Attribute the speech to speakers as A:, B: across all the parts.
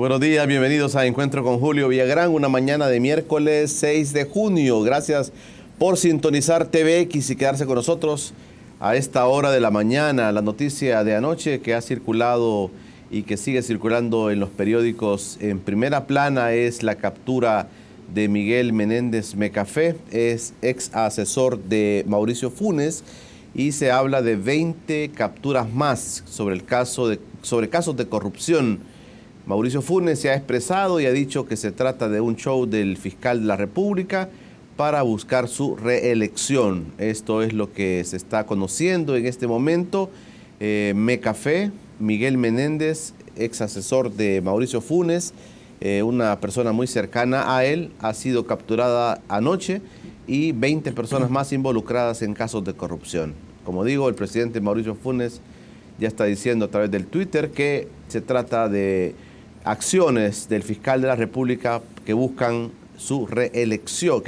A: buenos días, bienvenidos a Encuentro con Julio Villagrán, una mañana de miércoles 6 de junio. Gracias por sintonizar TVX y quedarse con nosotros a esta hora de la mañana. La noticia de anoche que ha circulado y que sigue circulando en los periódicos en primera plana es la captura de Miguel Menéndez Mecafé, es ex asesor de Mauricio Funes, y se habla de 20 capturas más sobre casos de corrupción. Mauricio Funes se ha expresado y ha dicho que se trata de un show del fiscal de la República para buscar su reelección. Esto es lo que se está conociendo en este momento. Mecafé, Miguel Menéndez, ex asesor de Mauricio Funes, una persona muy cercana a él, ha sido capturada anoche, y 20 personas más involucradas en casos de corrupción. Como digo, el presidente Mauricio Funes ya está diciendo a través del Twitter que se trata de acciones del fiscal de la República que buscan su reelección,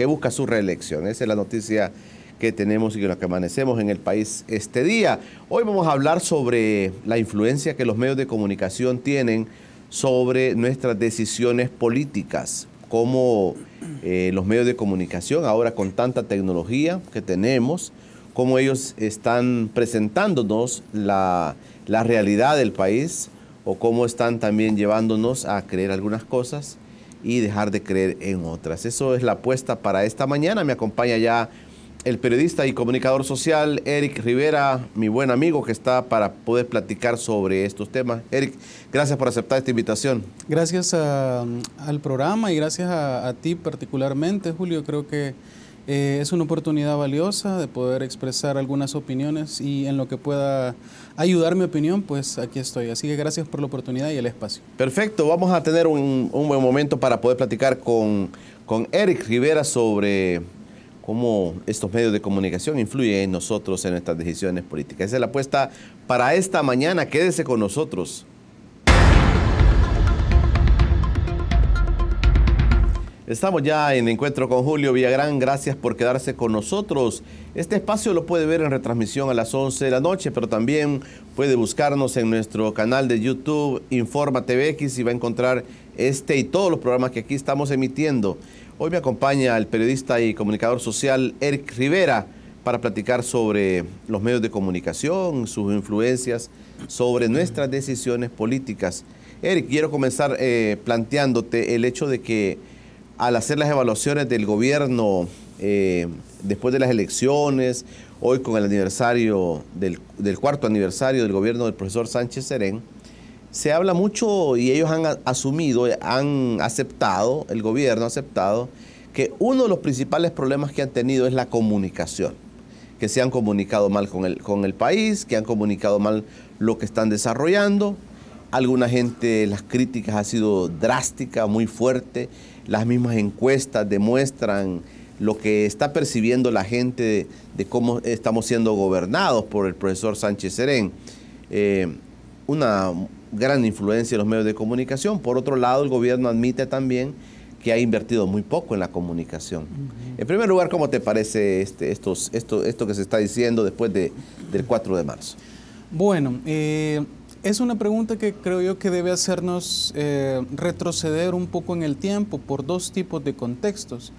A: Esa es la noticia que tenemos y con la que amanecemos en el país este día. Hoy vamos a hablar sobre la influencia que los medios de comunicación tienen sobre nuestras decisiones políticas, cómo los medios de comunicación, ahora con tanta tecnología que tenemos, cómo ellos están presentándonos la realidad del país, o cómo están también llevándonos a creer algunas cosas y dejar de creer en otras. Eso es la apuesta para esta mañana. Me acompaña ya el periodista y comunicador social Eric Rivera, mi buen amigo, que está para poder platicar sobre estos temas. Eric, gracias por aceptar esta invitación.
B: Gracias al programa y gracias a ti particularmente, Julio. Creo que es una oportunidad valiosa de poder expresar algunas opiniones, y en lo que pueda ayudar mi opinión, pues aquí estoy. Así que gracias por la oportunidad y el espacio. Perfecto,
A: vamos a tener un buen momento para poder platicar con Eric Rivera sobre cómo estos medios de comunicación influyen en nosotros, en nuestras decisiones políticas. Esa es la apuesta para esta mañana. Quédese con nosotros. Estamos ya en Encuentro con Julio Villagrán. Gracias por quedarse con nosotros. Este espacio lo puede ver en retransmisión a las 11 de la noche, pero también puede buscarnos en nuestro canal de YouTube, Informa TVX, y va a encontrar este y todos los programas que aquí estamos emitiendo. Hoy me acompaña el periodista y comunicador social Eric Rivera para platicar sobre los medios de comunicación, sus influencias sobre nuestras decisiones políticas. Eric, quiero comenzar planteándote el hecho de que al hacer las evaluaciones del gobierno después de las elecciones, hoy con el aniversario del cuarto aniversario del gobierno del profesor Sánchez Serén, se habla mucho y ellos han aceptado, el gobierno ha aceptado, que uno de los principales problemas que han tenido es la comunicación, que se han comunicado mal con el país, que han comunicado mal lo que están desarrollando. Alguna gente, las críticas han sido drásticas, muy fuertes. Las mismas encuestas demuestran lo que está percibiendo la gente de cómo estamos siendo gobernados por el profesor Sánchez Serén. Una gran influencia en los medios de comunicación. Por otro lado, el gobierno admite también que ha invertido muy poco en la comunicación. En primer lugar, ¿cómo te parece esto que se está diciendo después del 4 de marzo?
B: Bueno, es una pregunta que creo yo que debe hacernos retroceder un poco en el tiempo por dos tipos de contextos.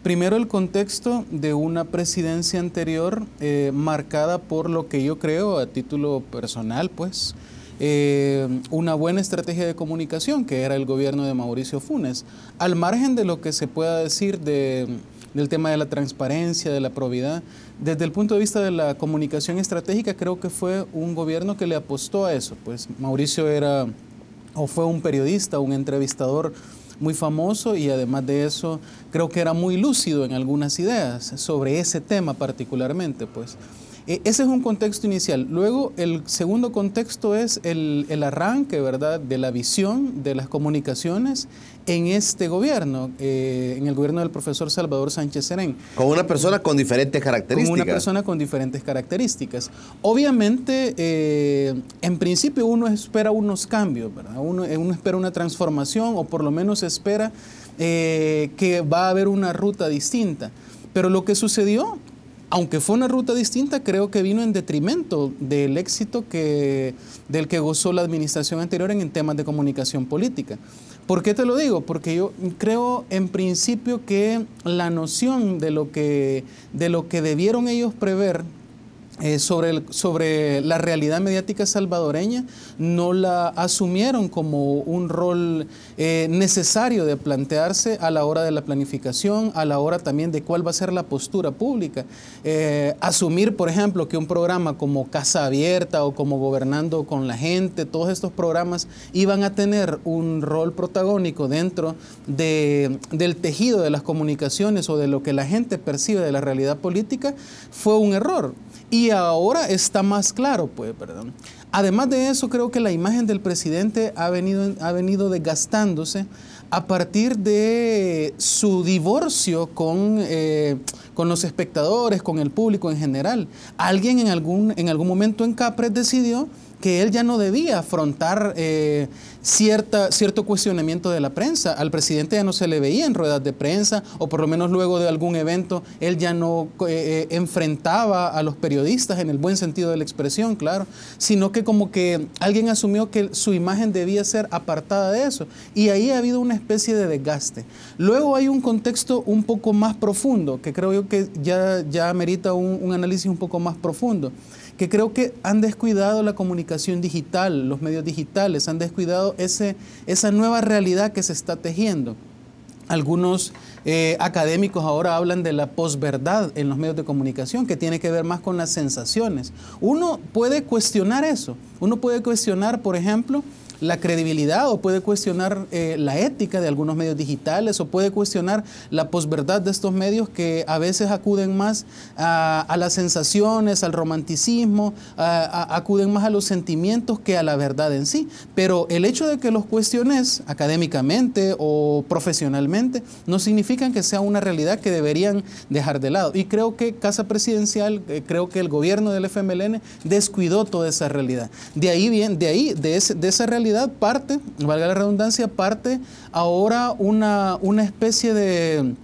B: Primero, el contexto de una presidencia anterior marcada por lo que yo creo, a título personal, pues, una buena estrategia de comunicación, que era el gobierno de Mauricio Funes. Al margen de lo que se pueda decir del tema de la transparencia, de la probidad, desde el punto de vista de la comunicación estratégica, creo que fue un gobierno que le apostó a eso. Pues Mauricio fue un periodista, un entrevistador muy famoso, y además de eso creo que era muy lúcido en algunas ideas sobre ese tema particularmente, pues. Ese es un contexto inicial. Luego, el segundo contexto es el arranque, ¿verdad?, de la visión de las comunicaciones en este gobierno, en el gobierno del profesor Salvador Sánchez Serén.
A: Con una persona con diferentes características.
B: Con una persona con diferentes características. Obviamente, en principio uno espera unos cambios, ¿verdad? Uno espera una transformación, o por lo menos espera que va a haber una ruta distinta. Pero lo que sucedió, aunque fue una ruta distinta, creo que vino en detrimento del éxito del que gozó la administración anterior en temas de comunicación política. ¿Por qué te lo digo? Porque yo creo en principio que la noción de lo que debieron ellos prever sobre la realidad mediática salvadoreña no la asumieron como un rol necesario de plantearse a la hora de la planificación, a la hora también de cuál va a ser la postura pública. Asumir, por ejemplo, que un programa como Casa Abierta o como Gobernando con la Gente, todos estos programas iban a tener un rol protagónico dentro del tejido de las comunicaciones o de lo que la gente percibe de la realidad política, fue un error. Y ahora está más claro, pues, perdón. Además de eso, creo que la imagen del presidente ha venido desgastándose a partir de su divorcio con los espectadores, con el público en general. Alguien en algún momento en Capres decidió que él ya no debía afrontar cierto cuestionamiento de la prensa. Al presidente ya no se le veía en ruedas de prensa, o por lo menos luego de algún evento, él ya no enfrentaba a los periodistas en el buen sentido de la expresión, claro, sino que como que alguien asumió que su imagen debía ser apartada de eso. Y ahí ha habido una especie de desgaste. Luego hay un contexto un poco más profundo, que creo yo que ya amerita un análisis un poco más profundo, que creo que han descuidado la comunicación digital, los medios digitales, han descuidado esa nueva realidad que se está tejiendo. Algunos académicos ahora hablan de la posverdad en los medios de comunicación, que tiene que ver más con las sensaciones. Uno puede cuestionar eso. Uno puede cuestionar, por ejemplo, la credibilidad, o puede cuestionar la ética de algunos medios digitales, o puede cuestionar la posverdad de estos medios que a veces acuden más a las sensaciones, al romanticismo, acuden más a los sentimientos que a la verdad en sí. Pero el hecho de que los cuestiones académicamente o profesionalmente no significan que sea una realidad que deberían dejar de lado. Y creo que Casa Presidencial, creo que el gobierno del FMLN descuidó toda esa realidad. De esa realidad parte, valga la redundancia, parte ahora una especie de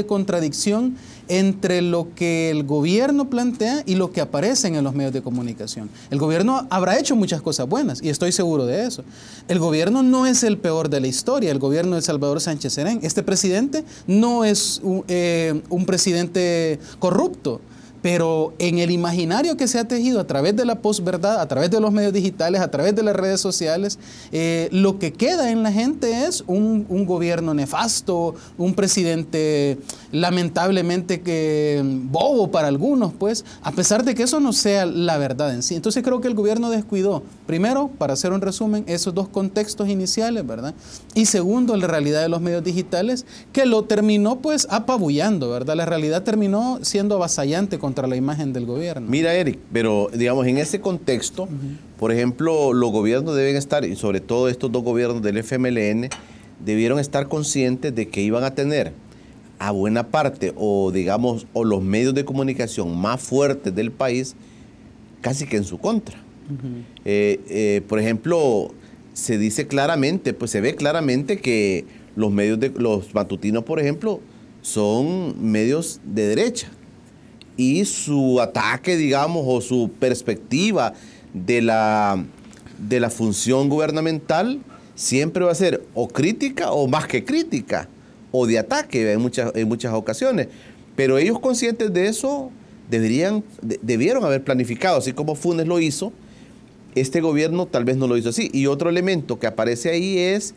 B: contradicción entre lo que el gobierno plantea y lo que aparece en los medios de comunicación. El gobierno habrá hecho muchas cosas buenas, y estoy seguro de eso. El gobierno no es el peor de la historia, el gobierno de Salvador Sánchez Serén. Este presidente no es un presidente corrupto, pero en el imaginario que se ha tejido a través de la posverdad, a través de los medios digitales, a través de las redes sociales, lo que queda en la gente es un gobierno nefasto, un presidente lamentablemente bobo para algunos, pues, a pesar de que eso no sea la verdad en sí. Entonces creo que el gobierno descuidó, primero, para hacer un resumen, esos dos contextos iniciales, ¿verdad? Y segundo, la realidad de los medios digitales, que lo terminó pues apabullando, ¿verdad? La realidad terminó siendo avasallante contra la imagen del gobierno.
A: Mira, Eric, pero digamos, en ese contexto, por ejemplo, los gobiernos deben estar, y sobre todo estos dos gobiernos del FMLN, debieron estar conscientes de que iban a tener a buena parte, o digamos, o los medios de comunicación más fuertes del país, casi que en su contra. Por ejemplo, se dice claramente, pues se ve claramente que los matutinos, por ejemplo, son medios de derecha. Y su ataque, digamos, o su perspectiva de la función gubernamental siempre va a ser o crítica o más que crítica, o de ataque en muchas ocasiones. Pero ellos, conscientes de eso, debieron haber planificado, así como Funes lo hizo. Este gobierno tal vez no lo hizo así. Y otro elemento que aparece ahí es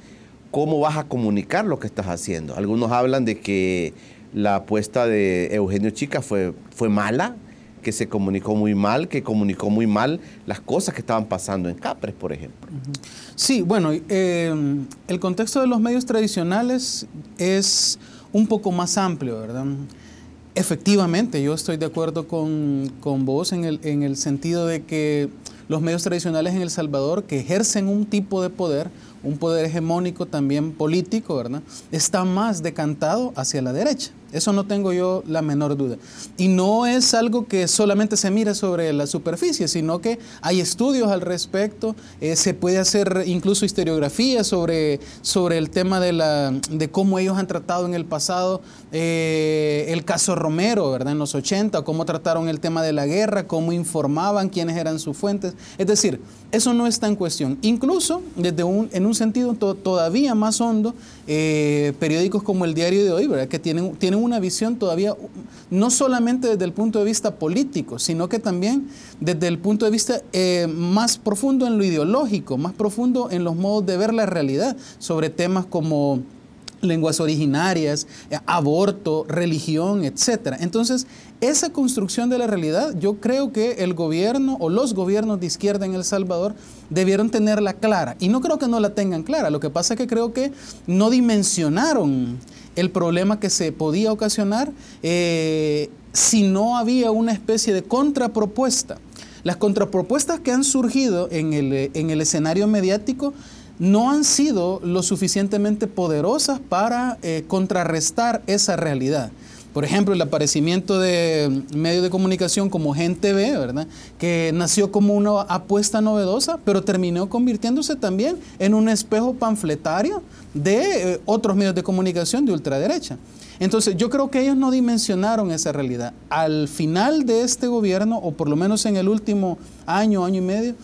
A: cómo vas a comunicar lo que estás haciendo. Algunos hablan de que la apuesta de Eugenio Chica fue mala, que se comunicó muy mal, que comunicó muy mal las cosas que estaban pasando en Capres, por ejemplo.
B: Sí, bueno, el contexto de los medios tradicionales es un poco más amplio, ¿verdad? Efectivamente, yo estoy de acuerdo con vos en el sentido de que los medios tradicionales en El Salvador, que ejercen un tipo de poder, un poder hegemónico también político, ¿verdad?, está más decantado hacia la derecha. Eso no tengo yo la menor duda. Y no es algo que solamente se mira sobre la superficie, sino que hay estudios al respecto. Se puede hacer incluso historiografía sobre el tema de cómo ellos han tratado en el pasado el caso Romero, ¿verdad? En los 80, cómo trataron el tema de la guerra, cómo informaban, quiénes eran sus fuentes. Es decir, eso no está en cuestión. Incluso, en un sentido todavía más hondo, periódicos como el Diario de Hoy, ¿verdad? Que tienen una visión todavía, no solamente desde el punto de vista político, sino que también desde el punto de vista más profundo en lo ideológico, más profundo en los modos de ver la realidad, sobre temas como lenguas originarias, aborto, religión, etcétera. Entonces, esa construcción de la realidad, yo creo que el gobierno o los gobiernos de izquierda en El Salvador debieron tenerla clara. Y no creo que no la tengan clara. Lo que pasa es que creo que no dimensionaron el problema que se podía ocasionar si no había una especie de contrapropuesta. Las contrapropuestas que han surgido en el escenario mediático no han sido lo suficientemente poderosas para contrarrestar esa realidad. Por ejemplo, el aparecimiento de medios de comunicación como Gen TV, ¿verdad? Que nació como una apuesta novedosa, pero terminó convirtiéndose también en un espejo panfletario de otros medios de comunicación de ultraderecha. Entonces, yo creo que ellos no dimensionaron esa realidad. Al final de este gobierno, o por lo menos en el último año y medio,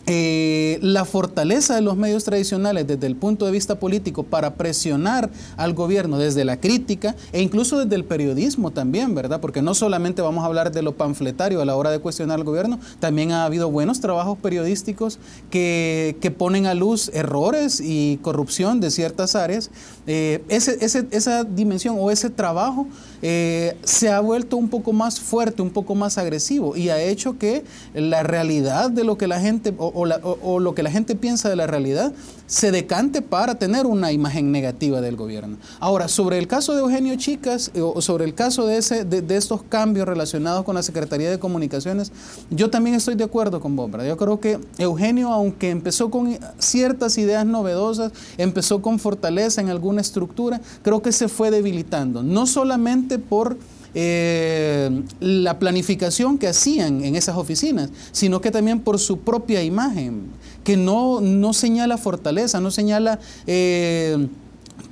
B: la fortaleza de los medios tradicionales desde el punto de vista político para presionar al gobierno desde la crítica e incluso desde el periodismo también, ¿verdad? Porque no solamente vamos a hablar de lo panfletario a la hora de cuestionar al gobierno, también ha habido buenos trabajos periodísticos que ponen a luz errores y corrupción de ciertas áreas. Esa dimensión o ese trabajo se ha vuelto un poco más fuerte, un poco más agresivo y ha hecho que la realidad de lo que la gente o lo que la gente piensa de la realidad se decante para tener una imagen negativa del gobierno. Ahora, sobre el caso de Eugenio Chicas o sobre el caso de estos cambios relacionados con la Secretaría de Comunicaciones, yo también estoy de acuerdo con vos, ¿verdad? Yo creo que Eugenio, aunque empezó con ciertas ideas novedosas, empezó con fortaleza en alguna estructura, creo que se fue debilitando, no solamente por la planificación que hacían en esas oficinas, sino que también por su propia imagen, que no señala fortaleza, no señala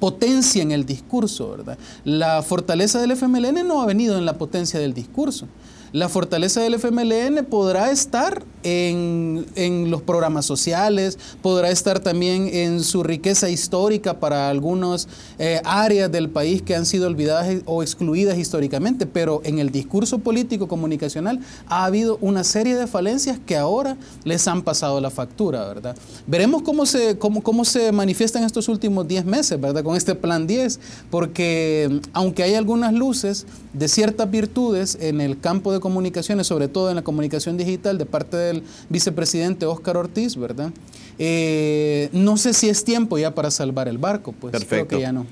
B: potencia en el discurso, ¿verdad? La fortaleza del FMLN no ha venido en la potencia del discurso. La fortaleza del FMLN podrá estar en los programas sociales, podrá estar también en su riqueza histórica para algunas áreas del país que han sido olvidadas o excluidas históricamente, pero en el discurso político comunicacional ha habido una serie de falencias que ahora les han pasado la factura, ¿verdad? Veremos cómo se manifiestan estos últimos 10 meses, ¿verdad? Con este plan 10, porque aunque hay algunas luces de ciertas virtudes en el campo de comunicaciones, sobre todo en la comunicación digital de parte del vicepresidente Óscar Ortiz, ¿verdad? No sé si es tiempo ya para salvar el barco, pues.
A: Perfecto.
B: Creo que ya no.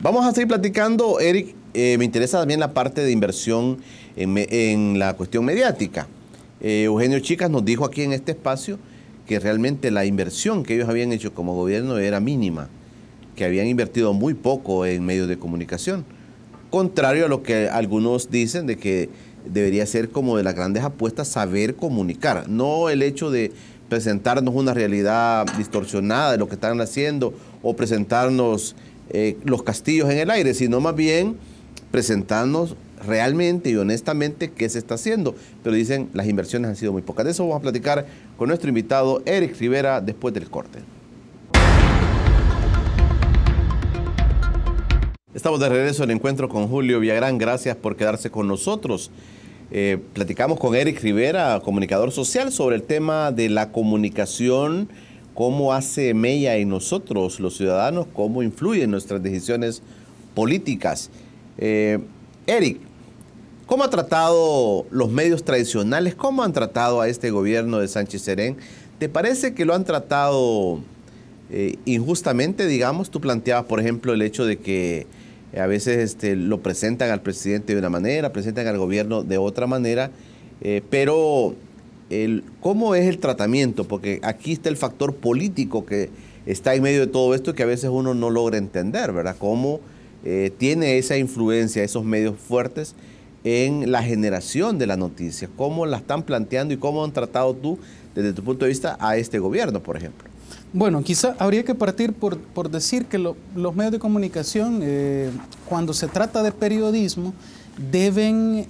A: Vamos a seguir platicando, Eric. Me interesa también la parte de inversión en la cuestión mediática. Eugenio Chicas nos dijo aquí en este espacio que realmente la inversión que ellos habían hecho como gobierno era mínima, que habían invertido muy poco en medios de comunicación, contrario a lo que algunos dicen de que debería ser como de las grandes apuestas saber comunicar, no el hecho de presentarnos una realidad distorsionada de lo que están haciendo o presentarnos los castillos en el aire, sino más bien presentarnos realmente y honestamente qué se está haciendo. Pero dicen las inversiones han sido muy pocas. De eso vamos a platicar con nuestro invitado Eric Rivera después del corte. Estamos de regreso al encuentro con Julio Villagrán. Gracias por quedarse con nosotros. Platicamos con Eric Rivera, comunicador social, sobre el tema de la comunicación, cómo hace mella en nosotros, los ciudadanos, cómo influye en nuestras decisiones políticas. Eric, ¿cómo ha tratado los medios tradicionales? ¿Cómo han tratado a este gobierno de Sánchez Serén? ¿Te parece que lo han tratado injustamente, digamos? Tú planteabas, por ejemplo, el hecho de que a veces lo presentan al presidente de una manera, presentan al gobierno de otra manera, pero ¿cómo es el tratamiento? Porque aquí está el factor político que está en medio de todo esto que a veces uno no logra entender, ¿verdad? ¿Cómo tiene esa influencia, esos medios fuertes en la generación de las noticias? ¿Cómo la están planteando y cómo han tratado tú, desde tu punto de vista, a este gobierno, por ejemplo?
B: Bueno, quizá habría que partir por decir que los medios de comunicación, cuando se trata de periodismo, deben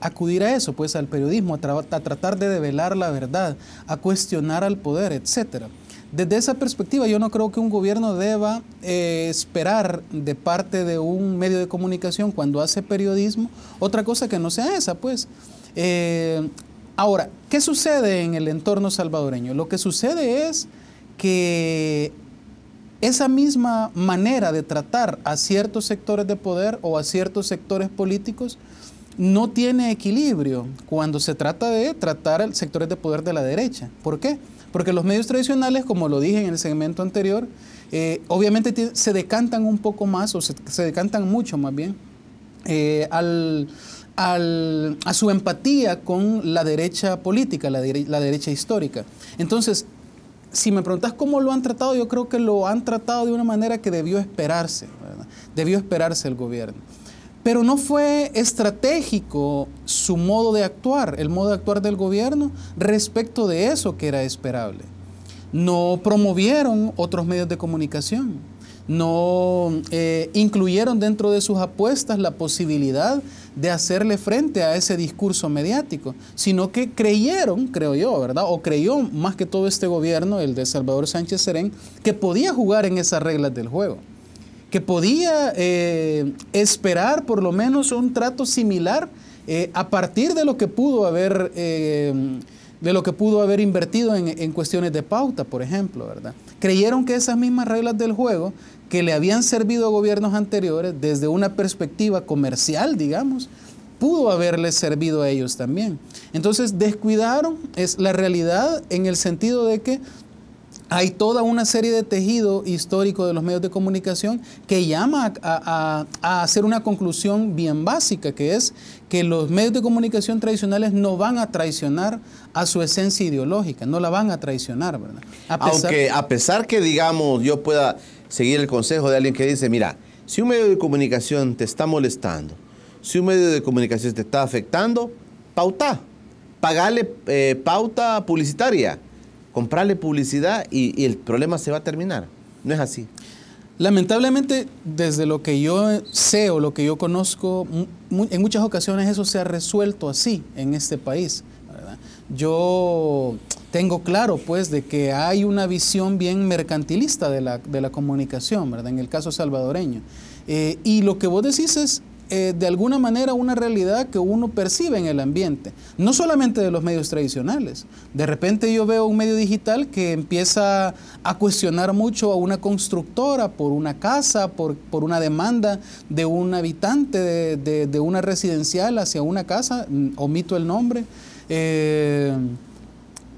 B: acudir a eso, pues al periodismo, a tratar de develar la verdad, a cuestionar al poder, etcétera. Desde esa perspectiva, yo no creo que un gobierno deba esperar de parte de un medio de comunicación cuando hace periodismo otra cosa que no sea esa, pues. Ahora, ¿qué sucede en el entorno salvadoreño? Lo que sucede es que esa misma manera de tratar a ciertos sectores de poder o a ciertos sectores políticos no tiene equilibrio cuando se trata de tratar a sectores de poder de la derecha. ¿Por qué? Porque los medios tradicionales, como lo dije en el segmento anterior, obviamente se decantan un poco más, o se decantan mucho más bien, a su empatía con la derecha política, la derecha histórica. Entonces, si me preguntas cómo lo han tratado, yo creo que lo han tratado de una manera que debió esperarse, ¿verdad? Debió esperarse el gobierno. Pero no fue estratégico su modo de actuar, el modo de actuar del gobierno respecto de eso que era esperable. No promovieron otros medios de comunicación, no incluyeron dentro de sus apuestas la posibilidad de hacerle frente a ese discurso mediático, sino que creyeron, creo yo, ¿verdad? O creyó más que todo este gobierno, el de Salvador Sánchez Serén, que podía jugar en esas reglas del juego, que podía esperar por lo menos un trato similar a partir de lo que pudo haber invertido en cuestiones de pauta, por ejemplo, ¿verdad? Creyeron que esas mismas reglas del juego que le habían servido a gobiernos anteriores desde una perspectiva comercial, digamos, pudo haberles servido a ellos también. Entonces descuidaron la realidad en el sentido de que hay toda una serie de tejido histórico de los medios de comunicación que llama a hacer una conclusión bien básica, que es que los medios de comunicación tradicionales no van a traicionar a su esencia ideológica, no la van a traicionar, ¿verdad?
A: Aunque a pesar que, digamos, yo pueda seguir el consejo de alguien que dice, mira, si un medio de comunicación te está molestando, si un medio de comunicación te está afectando, pauta, pagale pauta publicitaria, comprarle publicidad y el problema se va a terminar. No es así.
B: Lamentablemente, desde lo que yo sé o lo que yo conozco, en muchas ocasiones eso se ha resuelto así en este país, ¿verdad? Yo tengo claro, pues, de que hay una visión bien mercantilista de la comunicación, ¿verdad? En el caso salvadoreño. Y lo que vos decís es, de alguna manera, una realidad que uno percibe en el ambiente, no solamente de los medios tradicionales. De repente yo veo un medio digital que empieza a cuestionar mucho a una constructora por una casa, por una demanda de un habitante de una residencial hacia una casa, omito el nombre,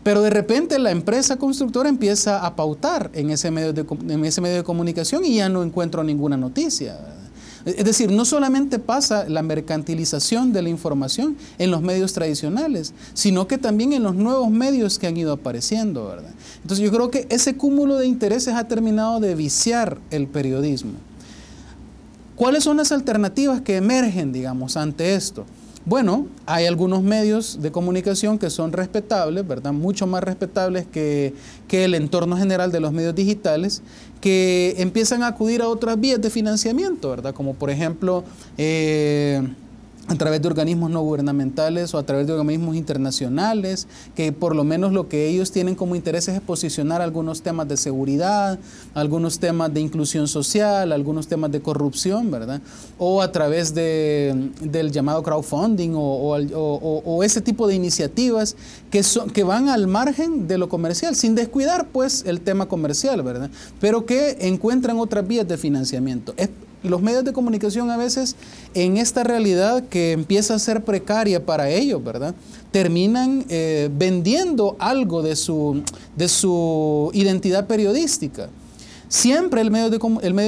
B: pero de repente la empresa constructora empieza a pautar en ese medio de comunicación y ya no encuentro ninguna noticia, ¿verdad? Es decir, no solamente pasa la mercantilización de la información en los medios tradicionales, sino que también en los nuevos medios que han ido apareciendo, ¿verdad? Entonces yo creo que ese cúmulo de intereses ha terminado de viciar el periodismo. ¿Cuáles son las alternativas que emergen, digamos, ante esto? Bueno, hay algunos medios de comunicación que son respetables, ¿verdad? Mucho más respetables que el entorno general de los medios digitales, que empiezan a acudir a otras vías de financiamiento, ¿verdad? Como por ejemplo, a través de organismos no gubernamentales o a través de organismos internacionales, que por lo menos lo que ellos tienen como interés es posicionar algunos temas de seguridad, algunos temas de inclusión social, algunos temas de corrupción, ¿verdad? O a través del llamado crowdfunding o ese tipo de iniciativas que van al margen de lo comercial, sin descuidar pues el tema comercial, ¿verdad? Pero que encuentran otras vías de financiamiento. Los medios de comunicación a veces, en esta realidad que empieza a ser precaria para ellos, ¿verdad?, terminan vendiendo algo de su identidad periodística. Siempre el medio de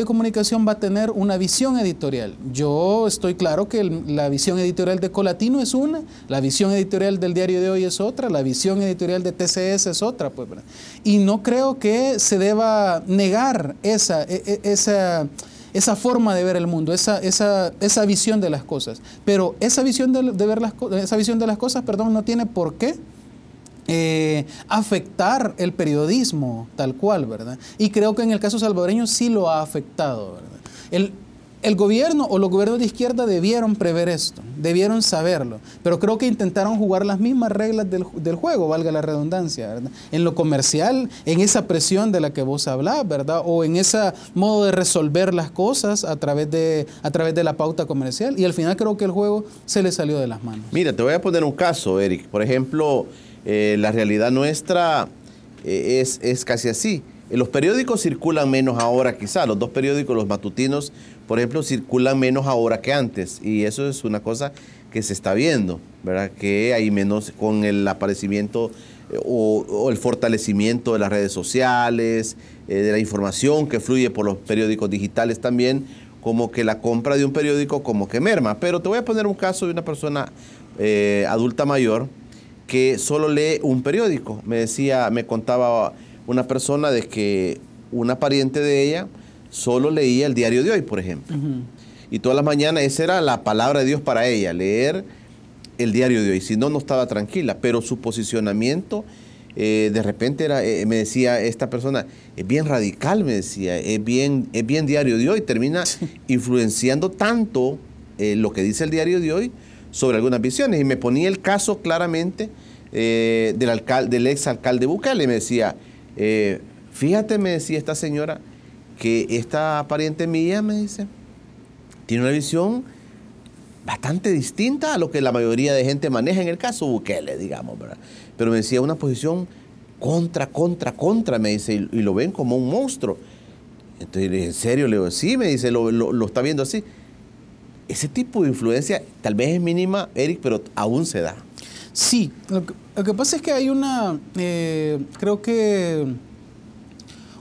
B: comunicación va a tener una visión editorial. Yo estoy claro que la visión editorial de Colatino es una, la visión editorial del Diario de Hoy es otra, la visión editorial de TCS es otra, pues, ¿verdad? Y no creo que se deba negar esa forma de ver el mundo, esa visión de las cosas. Pero esa visión esa visión de las cosas, perdón, no tiene por qué afectar el periodismo tal cual, ¿verdad? Y creo que en el caso salvadoreño sí lo ha afectado, ¿verdad? El gobierno o los gobiernos de izquierda debieron prever esto, debieron saberlo, pero creo que intentaron jugar las mismas reglas del juego, valga la redundancia, ¿verdad? En lo comercial, en esa presión de la que vos hablás, ¿verdad? O en ese modo de resolver las cosas a través de la pauta comercial, y al final creo que el juego se le salió de las manos.
A: Mira, te voy a poner un caso, Eric. Por ejemplo, la realidad nuestra es casi así. Los periódicos circulan menos ahora quizá, los dos periódicos, los matutinos, por ejemplo, circulan menos ahora que antes, y eso es una cosa que se está viendo, ¿verdad? Que hay menos con el aparecimiento o el fortalecimiento de las redes sociales, de la información que fluye por los periódicos digitales también, como que la compra de un periódico como que merma. Pero te voy a poner un caso de una persona adulta mayor que solo lee un periódico. Me contaba una persona de que una pariente de ella solo leía el Diario de Hoy, por ejemplo. Y todas las mañanas esa era la palabra de Dios para ella, leer el Diario de Hoy. Si no, no estaba tranquila. Pero su posicionamiento, de repente me decía esta persona, es bien radical, me decía, es bien Diario de Hoy. Termina influenciando tanto lo que dice el Diario de Hoy sobre algunas visiones. Y me ponía el caso claramente del ex alcalde Bukele. Me decía, fíjate, me decía esta señora, que esta pariente mía, me dice, tiene una visión bastante distinta a lo que la mayoría de gente maneja en el caso Bukele, digamos, ¿verdad? Pero me decía una posición contra, me dice, y lo ven como un monstruo. Entonces, ¿en serio? Le digo, sí, me dice, lo está viendo así. Ese tipo de influencia tal vez es mínima, Eric, pero aún se da.
B: Sí, lo que pasa es que hay creo que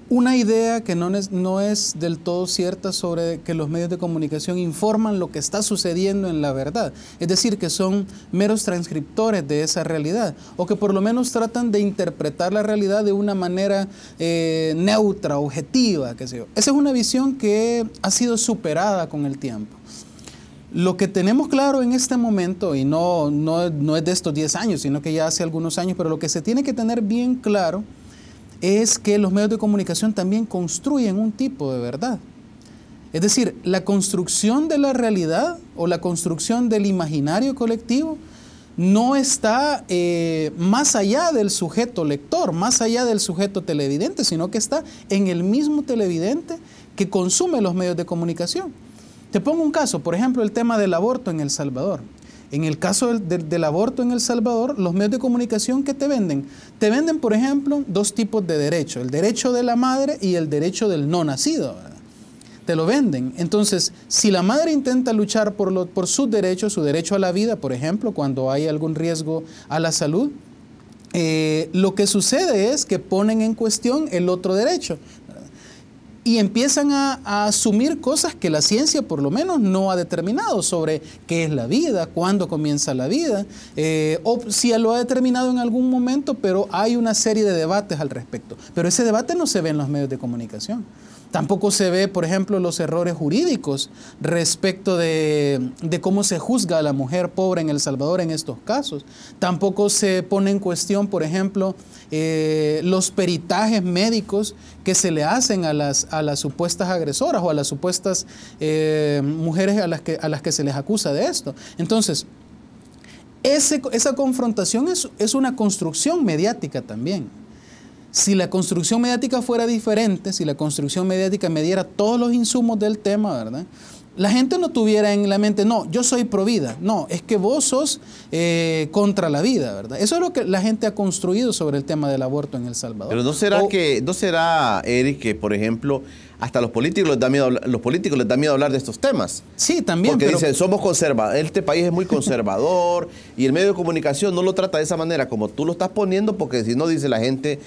B: una idea que no es del todo cierta sobre que los medios de comunicación informan lo que está sucediendo en la verdad. Es decir, que son meros transcriptores de esa realidad, o que por lo menos tratan de interpretar la realidad de una manera neutra, objetiva, qué sé yo. Esa es una visión que ha sido superada con el tiempo. Lo que tenemos claro en este momento, y no es de estos 10 años, sino que ya hace algunos años, pero lo que se tiene que tener bien claro es que los medios de comunicación también construyen un tipo de verdad. Es decir, la construcción de la realidad o la construcción del imaginario colectivo no está más allá del sujeto lector, más allá del sujeto televidente, sino que está en el mismo televidente que consume los medios de comunicación. Te pongo un caso, por ejemplo, el tema del aborto en El Salvador. En el caso del aborto en El Salvador, los medios de comunicación que te venden, por ejemplo, dos tipos de derechos, el derecho de la madre y el derecho del no nacido, ¿verdad? Te lo venden. Entonces, si la madre intenta luchar por sus derechos, su derecho a la vida, por ejemplo, cuando hay algún riesgo a la salud, lo que sucede es que ponen en cuestión el otro derecho, y empiezan a asumir cosas que la ciencia por lo menos no ha determinado sobre qué es la vida, cuándo comienza la vida, o si lo ha determinado en algún momento, pero hay una serie de debates al respecto. Pero ese debate no se ve en los medios de comunicación. Tampoco se ve, por ejemplo, los errores jurídicos respecto de cómo se juzga a la mujer pobre en El Salvador en estos casos. Tampoco se pone en cuestión, por ejemplo, los peritajes médicos que se le hacen a las supuestas agresoras o a las supuestas mujeres a las que se les acusa de esto. Entonces, esa confrontación es una construcción mediática también. Si la construcción mediática fuera diferente, si la construcción mediática me diera todos los insumos del tema, ¿verdad?, la gente no tuviera en la mente, no, yo soy pro vida, no, es que vos sos contra la vida, ¿verdad? Eso es lo que la gente ha construido sobre el tema del aborto en El Salvador.
A: Pero no será, Eric, que por ejemplo, hasta los políticos les da miedo hablar de estos temas.
B: Sí, también.
A: Porque dicen, somos conservadores, este país es muy conservador y el medio de comunicación no lo trata de esa manera como tú lo estás poniendo, porque si no, dice la gente,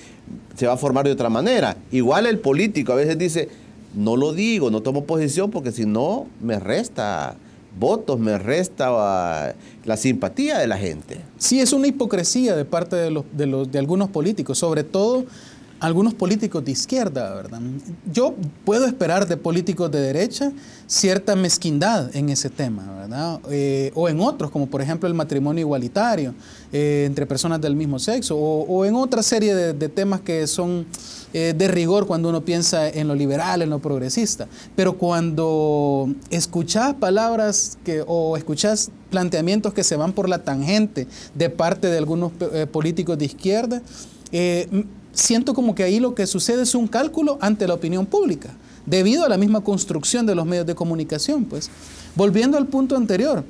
A: se va a formar de otra manera. Igual el político a veces dice, no lo digo, no tomo posición porque si no me resta votos, me resta la simpatía de la gente.
B: Sí, es una hipocresía de parte de algunos políticos, sobre todo algunos políticos de izquierda, ¿verdad? Yo puedo esperar de políticos de derecha cierta mezquindad en ese tema, ¿verdad? O en otros, como por ejemplo el matrimonio igualitario entre personas del mismo sexo, o en otra serie de temas que son de rigor cuando uno piensa en lo liberal, en lo progresista. Pero cuando escuchas palabras o escuchas planteamientos que se van por la tangente de parte de algunos políticos de izquierda, siento como que ahí lo que sucede es un cálculo ante la opinión pública, debido a la misma construcción de los medios de comunicación, pues. Volviendo al punto anterior,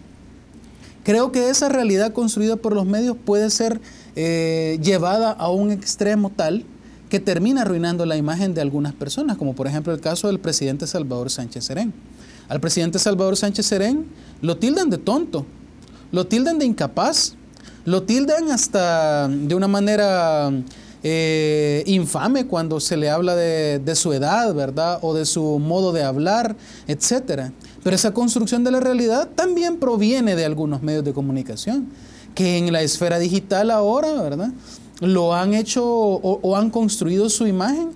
B: creo que esa realidad construida por los medios puede ser llevada a un extremo tal que termina arruinando la imagen de algunas personas, como por ejemplo el caso del presidente Salvador Sánchez Serén. Al presidente Salvador Sánchez Serén lo tildan de tonto, lo tildan de incapaz, lo tildan hasta de una manera infame cuando se le habla de su edad, ¿verdad? O de su modo de hablar, etcétera. Pero esa construcción de la realidad también proviene de algunos medios de comunicación, que en la esfera digital ahora, ¿verdad?, lo han hecho o han construido su imagen,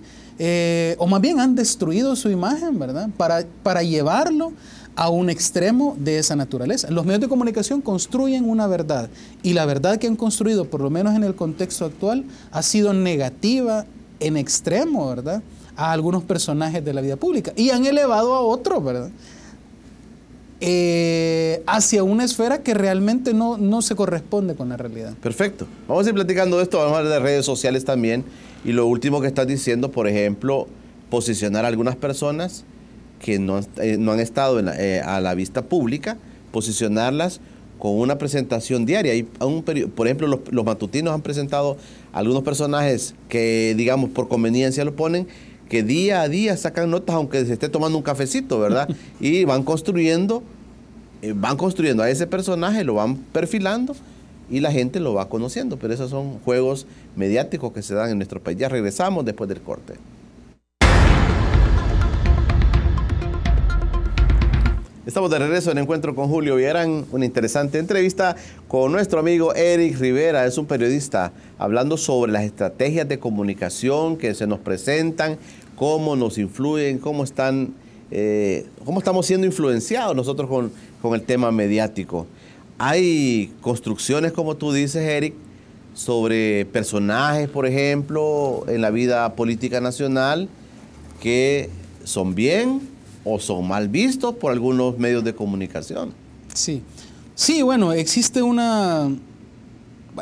B: o más bien han destruido su imagen, ¿verdad?, para llevarlo a un extremo de esa naturaleza. Los medios de comunicación construyen una verdad, y la verdad que han construido, por lo menos en el contexto actual, ha sido negativa en extremo, ¿verdad?, a algunos personajes de la vida pública, y han elevado a otros, ¿verdad?, hacia una esfera que realmente no se corresponde con la realidad.
A: Perfecto. Vamos a ir platicando de esto, vamos a hablar de redes sociales también, y lo último que estás diciendo, por ejemplo, posicionar a algunas personas que no han estado a la vista pública, posicionarlas con una presentación diaria. Por ejemplo, los matutinos han presentado algunos personajes que, digamos, por conveniencia lo ponen, que día a día sacan notas aunque se esté tomando un cafecito, ¿verdad? Y van construyendo a ese personaje, lo van perfilando y la gente lo va conociendo. Pero esos son juegos mediáticos que se dan en nuestro país. Ya regresamos después del corte. Estamos de regreso en Encuentro con Julio Villagrán, una interesante entrevista con nuestro amigo Eric Rivera, es un periodista, hablando sobre las estrategias de comunicación que se nos presentan, cómo nos influyen, cómo estamos siendo influenciados nosotros con el tema mediático. Hay construcciones, como tú dices, Eric, sobre personajes, por ejemplo, en la vida política nacional, que son bien o son mal vistos por algunos medios de comunicación.
B: Sí, bueno, existe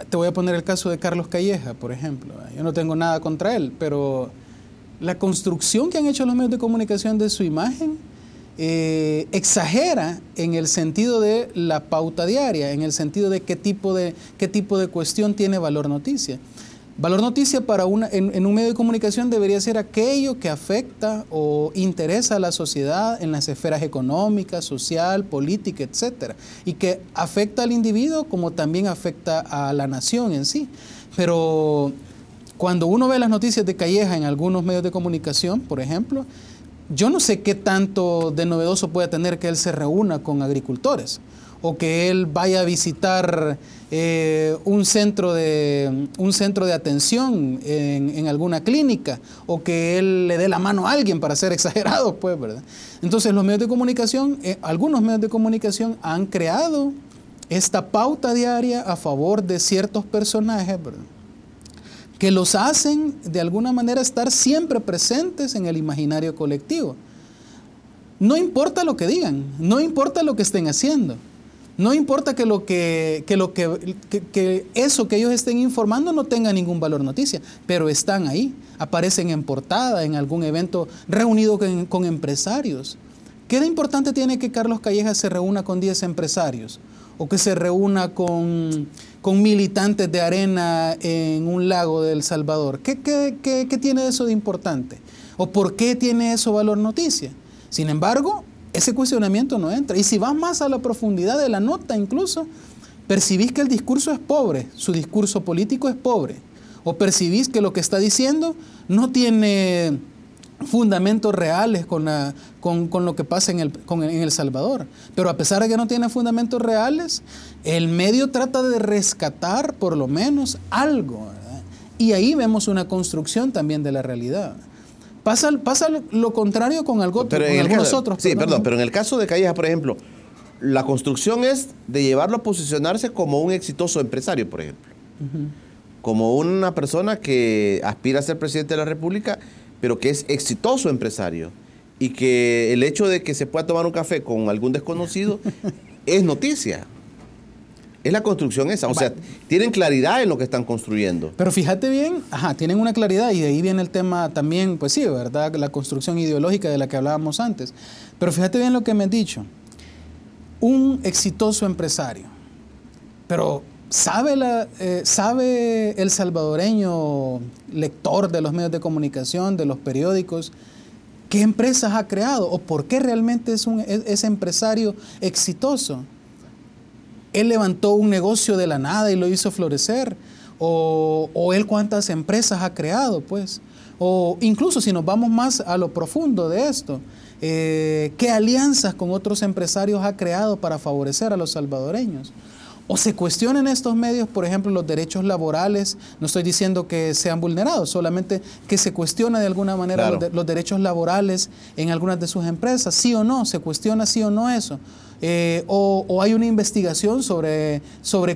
B: te voy a poner el caso de Carlos Calleja, por ejemplo. Yo no tengo nada contra él, pero la construcción que han hecho los medios de comunicación de su imagen exagera en el sentido de la pauta diaria, en el sentido de qué tipo de cuestión tiene valor noticia. Valor noticia en un medio de comunicación debería ser aquello que afecta o interesa a la sociedad en las esferas económicas, social, política, etcétera, y que afecta al individuo como también afecta a la nación en sí. Pero cuando uno ve las noticias de Calleja en algunos medios de comunicación, por ejemplo, yo no sé qué tanto de novedoso puede tener que él se reúna con agricultores, o que él vaya a visitar un centro de atención en alguna clínica, o que él le dé la mano a alguien, para ser exagerado, pues, ¿verdad? Entonces los medios de comunicación, algunos medios de comunicación han creado esta pauta diaria a favor de ciertos personajes, ¿verdad?, que los hacen de alguna manera estar siempre presentes en el imaginario colectivo. No importa lo que digan, no importa lo que estén haciendo, no importa que eso que ellos estén informando no tenga ningún valor noticia, pero están ahí, aparecen en portada, en algún evento reunido con empresarios. ¿Qué de importante tiene que Carlos Calleja se reúna con 10 empresarios? O que se reúna con militantes de arena en un lago de El Salvador. ¿Qué tiene eso de importante? ¿O por qué tiene eso valor noticia? Sin embargo, ese cuestionamiento no entra. Y si vas más a la profundidad de la nota incluso, percibís que el discurso es pobre, su discurso político es pobre. O percibís que lo que está diciendo no tiene fundamentos reales con lo que pasa en El Salvador. Pero a pesar de que no tiene fundamentos reales, el medio trata de rescatar por lo menos algo, ¿verdad?, Y ahí vemos una construcción también de la realidad. Pasa lo contrario con algunos otros.
A: Sí, perdón, pero en el caso de Callejas, por ejemplo, la construcción es de llevarlo a posicionarse como un exitoso empresario, por ejemplo. Como una persona que aspira a ser presidente de la República, pero que es exitoso empresario. Y que el hecho de que se pueda tomar un café con algún desconocido es noticia. Es la construcción esa. O sea, tienen claridad en lo que están construyendo.
B: Pero fíjate bien, tienen una claridad y de ahí viene el tema también, pues sí, ¿verdad? La construcción ideológica de la que hablábamos antes. Pero fíjate bien lo que me has dicho. Un exitoso empresario. Pero ¿sabe el salvadoreño lector de los medios de comunicación, de los periódicos, qué empresas ha creado o por qué realmente es empresario exitoso? Él levantó un negocio de la nada y lo hizo florecer. O él cuántas empresas ha creado, pues. O incluso si nos vamos más a lo profundo de esto, ¿qué alianzas con otros empresarios ha creado para favorecer a los salvadoreños? O se cuestionan estos medios, por ejemplo, los derechos laborales. No estoy diciendo que sean vulnerados, solamente que se cuestiona de alguna manera los derechos laborales en algunas de sus empresas. ¿Sí o no? ¿Se cuestiona sí o no eso? O hay una investigación sobre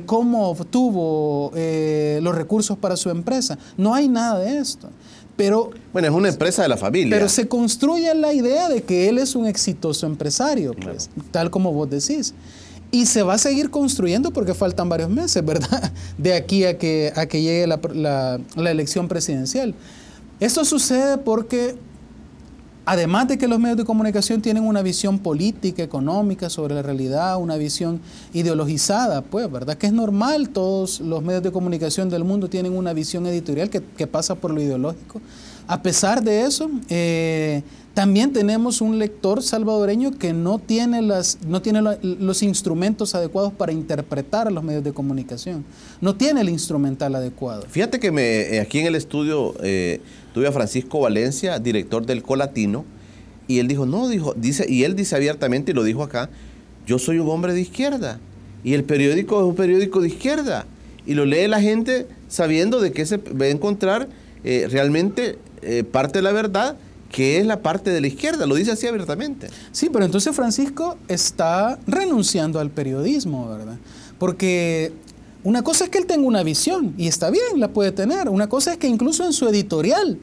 B: cómo obtuvo los recursos para su empresa. No hay nada de esto. Pero,
A: bueno, es una empresa de la familia.
B: Pero se construye la idea de que él es un exitoso empresario, pues, tal como vos decís. Y se va a seguir construyendo porque faltan varios meses, ¿verdad? De aquí a que llegue la elección presidencial. Esto sucede porque, además de que los medios de comunicación tienen una visión política, económica sobre la realidad, una visión ideologizada, pues, ¿verdad? Que es normal, todos los medios de comunicación del mundo tienen una visión editorial que pasa por lo ideológico. A pesar de eso, también tenemos un lector salvadoreño que no tiene los instrumentos adecuados para interpretar a los medios de comunicación. No tiene el instrumental adecuado.
A: Fíjate que aquí en el estudio tuve a Francisco Valencia, director del Colatino, y él dijo, él dice abiertamente, y lo dijo acá, yo soy un hombre de izquierda, y el periódico es un periódico de izquierda, y lo lee la gente sabiendo de que se va a encontrar realmente parte de la verdad, que es la parte de la izquierda, lo dice así abiertamente.
B: Sí, pero entonces Francisco está renunciando al periodismo, ¿verdad? Porque una cosa es que él tenga una visión, y está bien, la puede tener. Una cosa es que incluso en su editorial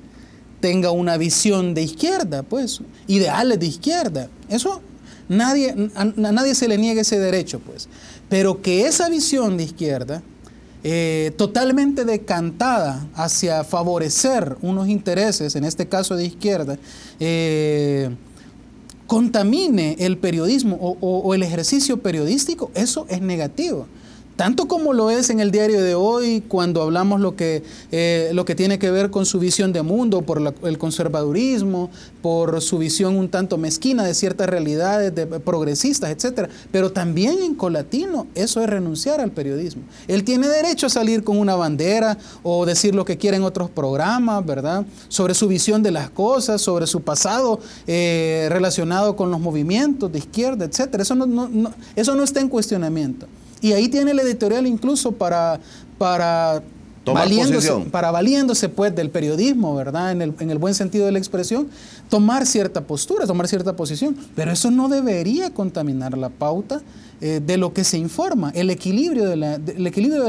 B: tenga una visión de izquierda, pues, ideales de izquierda. Eso a nadie se le niega ese derecho, pues. Pero que esa visión de izquierda, totalmente decantada hacia favorecer unos intereses, en este caso de izquierda, contamine el periodismo o el ejercicio periodístico, eso es negativo. Tanto como lo es en el diario de hoy, cuando hablamos lo que tiene que ver con su visión de mundo, por el conservadurismo, por su visión un tanto mezquina de ciertas realidades progresistas, etc. Pero también en Colatino, eso es renunciar al periodismo. Él tiene derecho a salir con una bandera o decir lo que quiere en otros programas, ¿verdad? Sobre su visión de las cosas, sobre su pasado relacionado con los movimientos de izquierda, etc. Eso no está en cuestionamiento. Y ahí tiene el editorial incluso para valiéndose pues del periodismo, ¿verdad? En el buen sentido de la expresión, tomar cierta postura, tomar cierta posición. Pero eso no debería contaminar la pauta de lo que se informa, el equilibrio de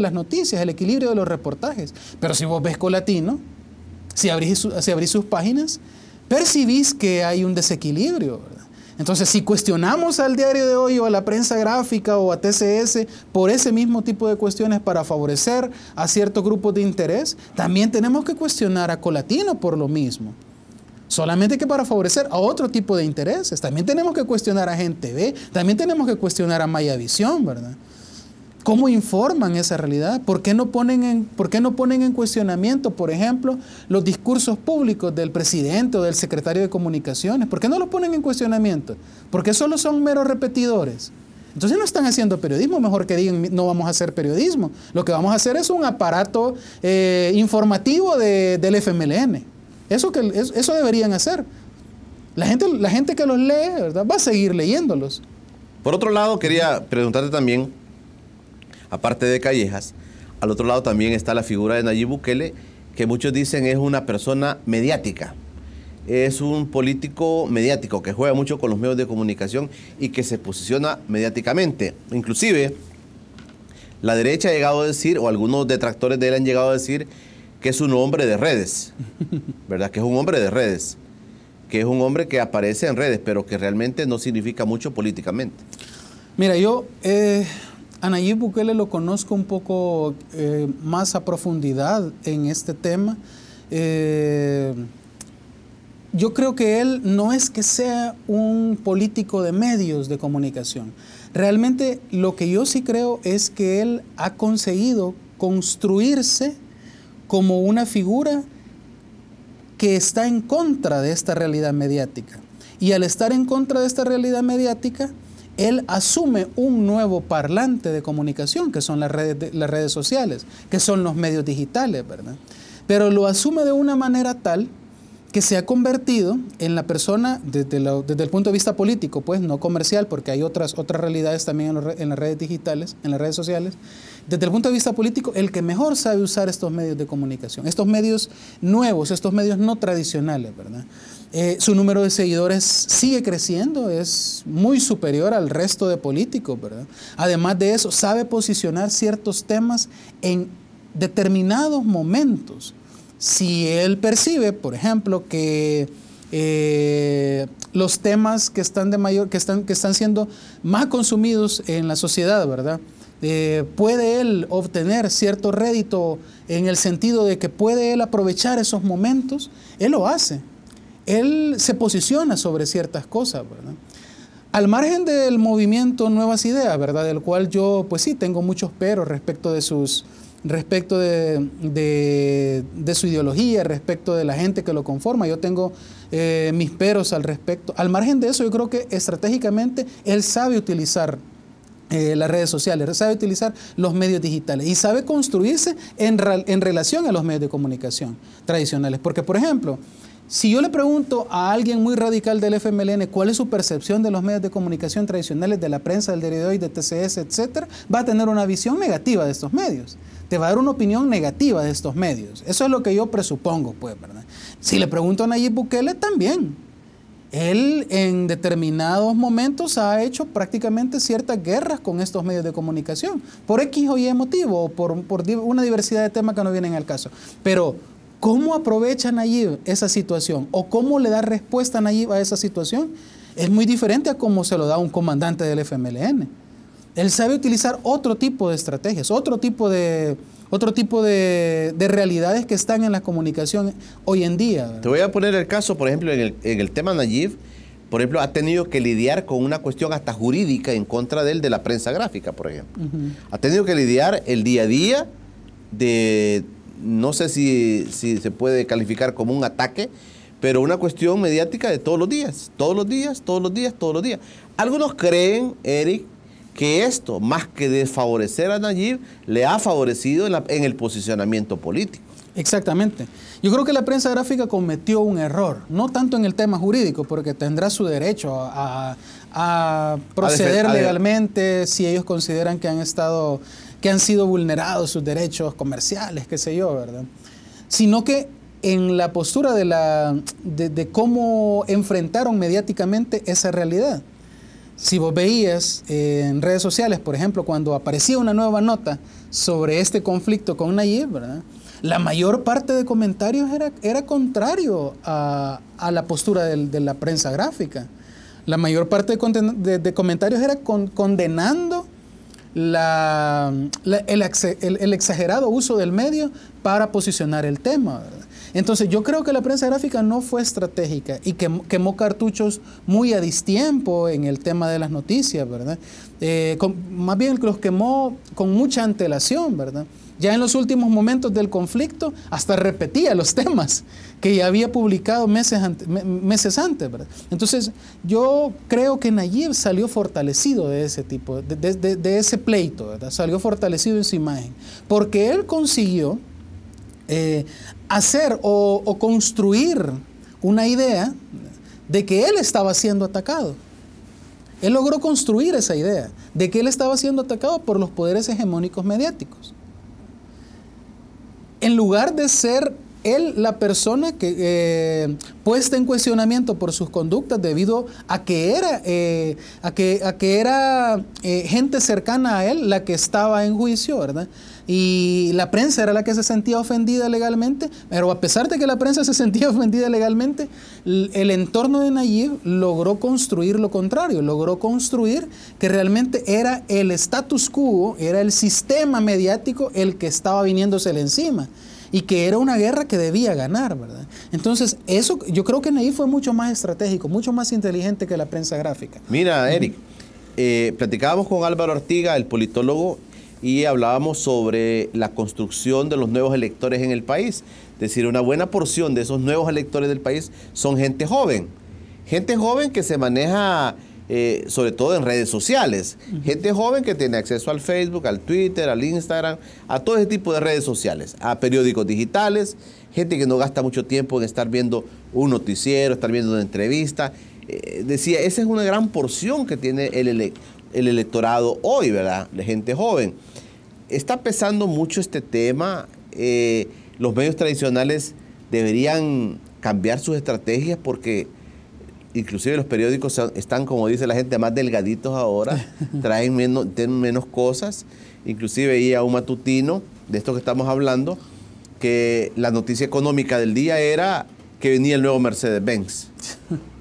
B: las noticias, el equilibrio de los reportajes. Pero si vos ves Colatino, si abrís sus páginas, percibís que hay un desequilibrio, ¿verdad? Entonces, si cuestionamos al diario de hoy o a la prensa gráfica o a TCS por ese mismo tipo de cuestiones para favorecer a ciertos grupos de interés, también tenemos que cuestionar a Colatino por lo mismo. Solamente que para favorecer a otro tipo de intereses. También tenemos que cuestionar a Gente B, también tenemos que cuestionar a Mayavisión, ¿verdad? ¿Cómo informan esa realidad? ¿Por qué no ponen en cuestionamiento, por ejemplo, los discursos públicos del presidente o del secretario de Comunicaciones? ¿Por qué no los ponen en cuestionamiento? Porque solo son meros repetidores. Entonces no están haciendo periodismo, mejor que digan no vamos a hacer periodismo. Lo que vamos a hacer es un aparato informativo del FMLN. Eso deberían hacer. La gente que los lee, ¿verdad?, va a seguir leyéndolos.
A: Por otro lado, quería preguntarte también, aparte de Callejas, al otro lado también está la figura de Nayib Bukele, que muchos dicen es una persona mediática. Es un político mediático que juega mucho con los medios de comunicación y que se posiciona mediáticamente. Inclusive, la derecha ha llegado a decir, o algunos detractores de él han llegado a decir, que es un hombre de redes, ¿verdad? Que es un hombre de redes, que es un hombre que aparece en redes, pero que realmente no significa mucho políticamente.
B: Mira, yo a Nayib Bukele lo conozco un poco más a profundidad en este tema. Yo creo que él no es que sea un político de medios de comunicación. Realmente lo que yo sí creo es que él ha conseguido construirse como una figura que está en contra de esta realidad mediática. Y al estar en contra de esta realidad mediática, él asume un nuevo parlante de comunicación, que son las redes sociales, que son los medios digitales, ¿verdad? Pero lo asume de una manera tal que se ha convertido en la persona, desde el punto de vista político, pues no comercial, porque hay otras realidades también en las redes digitales, en las redes sociales. Desde el punto de vista político, el que mejor sabe usar estos medios de comunicación, estos medios nuevos, estos medios no tradicionales, ¿verdad? Su número de seguidores sigue creciendo, es muy superior al resto de políticos, ¿verdad? Además de eso, sabe posicionar ciertos temas en determinados momentos. Si él percibe, por ejemplo, que los temas que están siendo más consumidos en la sociedad, ¿verdad? Puede él obtener cierto rédito en el sentido de que puede él aprovechar esos momentos, él lo hace. Él se posiciona sobre ciertas cosas, ¿verdad? Al margen del movimiento Nuevas Ideas, ¿verdad? Del cual yo, pues sí, tengo muchos peros respecto de su ideología, respecto de la gente que lo conforma. Yo tengo mis peros al respecto. Al margen de eso, yo creo que estratégicamente él sabe utilizar las redes sociales, sabe utilizar los medios digitales y sabe construirse en relación a los medios de comunicación tradicionales. Porque, por ejemplo, si yo le pregunto a alguien muy radical del FMLN cuál es su percepción de los medios de comunicación tradicionales, de la prensa, del diario de hoy, de TCS, etcétera, va a tener una visión negativa de estos medios. Te va a dar una opinión negativa de estos medios. Eso es lo que yo presupongo, pues, ¿verdad? Si le pregunto a Nayib Bukele, también. Él en determinados momentos ha hecho prácticamente ciertas guerras con estos medios de comunicación, por X o Y motivo, o por una diversidad de temas que no vienen al caso. Pero ¿cómo aprovecha Nayib esa situación? ¿O cómo le da respuesta a Nayib a esa situación? Es muy diferente a cómo se lo da un comandante del FMLN. Él sabe utilizar otro tipo de estrategias, otro tipo de realidades que están en la comunicación hoy en día, ¿verdad?
A: Te voy a poner el caso, por ejemplo, en el tema Nayib, por ejemplo, ha tenido que lidiar con una cuestión hasta jurídica en contra de él, de la prensa gráfica, por ejemplo. Ha tenido que lidiar el día a día de, no sé si se puede calificar como un ataque, pero una cuestión mediática de todos los días. Algunos creen, Eric, que esto, más que desfavorecer a Nayib, le ha favorecido en el posicionamiento político.
B: Exactamente. Yo creo que la prensa gráfica cometió un error, no tanto en el tema jurídico, porque tendrá su derecho a proceder legalmente si ellos consideran que han sido vulnerados sus derechos comerciales, qué sé yo, ¿verdad? Sino que en la postura de cómo enfrentaron mediáticamente esa realidad. Si vos veías en redes sociales, por ejemplo, cuando aparecía una nueva nota sobre este conflicto con Nayib, ¿verdad? La mayor parte de comentarios era contrario a la postura de la prensa gráfica. La mayor parte de comentarios era condenando el exagerado uso del medio para posicionar el tema, ¿verdad? Entonces yo creo que la prensa gráfica no fue estratégica y quemó cartuchos muy a distiempo en el tema de las noticias, ¿verdad? Más bien los quemó con mucha antelación, ¿verdad? Ya en los últimos momentos del conflicto hasta repetía los temas que ya había publicado meses antes, ¿verdad? Entonces yo creo que Nayib salió fortalecido de ese tipo, de ese pleito, ¿verdad? Salió fortalecido en su imagen, porque él consiguió hacer o construir una idea de que él estaba siendo atacado. Él logró construir esa idea de que él estaba siendo atacado por los poderes hegemónicos mediáticos. En lugar de ser él la persona que puesta en cuestionamiento por sus conductas debido a que era gente cercana a él la que estaba en juicio, ¿verdad? Y la prensa era la que se sentía ofendida legalmente, pero a pesar de que la prensa se sentía ofendida legalmente, el entorno de Nayib logró construir lo contrario, logró construir que realmente era el status quo, era el sistema mediático el que estaba viniéndosele encima y que era una guerra que debía ganar, ¿verdad? Entonces, eso yo creo que Nayib fue mucho más estratégico, mucho más inteligente que la prensa gráfica.
A: Mira, Eric, platicábamos con Álvaro Ortiga, el politólogo, y hablábamos sobre la construcción de los nuevos electores en el país. Es decir, una buena porción de esos nuevos electores del país son gente joven que se maneja sobre todo en redes sociales, gente joven que tiene acceso al Facebook, al Twitter, al Instagram, a todo ese tipo de redes sociales, a periódicos digitales, gente que no gasta mucho tiempo en estar viendo un noticiero, estar viendo una entrevista. Decía, esa es una gran porción que tiene el electorado hoy, ¿verdad? De gente joven. Está pesando mucho este tema. Los medios tradicionales deberían cambiar sus estrategias porque inclusive los periódicos están, como dice la gente, más delgaditos ahora, traen menos cosas. Inclusive veía un matutino de esto que estamos hablando, que la noticia económica del día era que venía el nuevo Mercedes-Benz.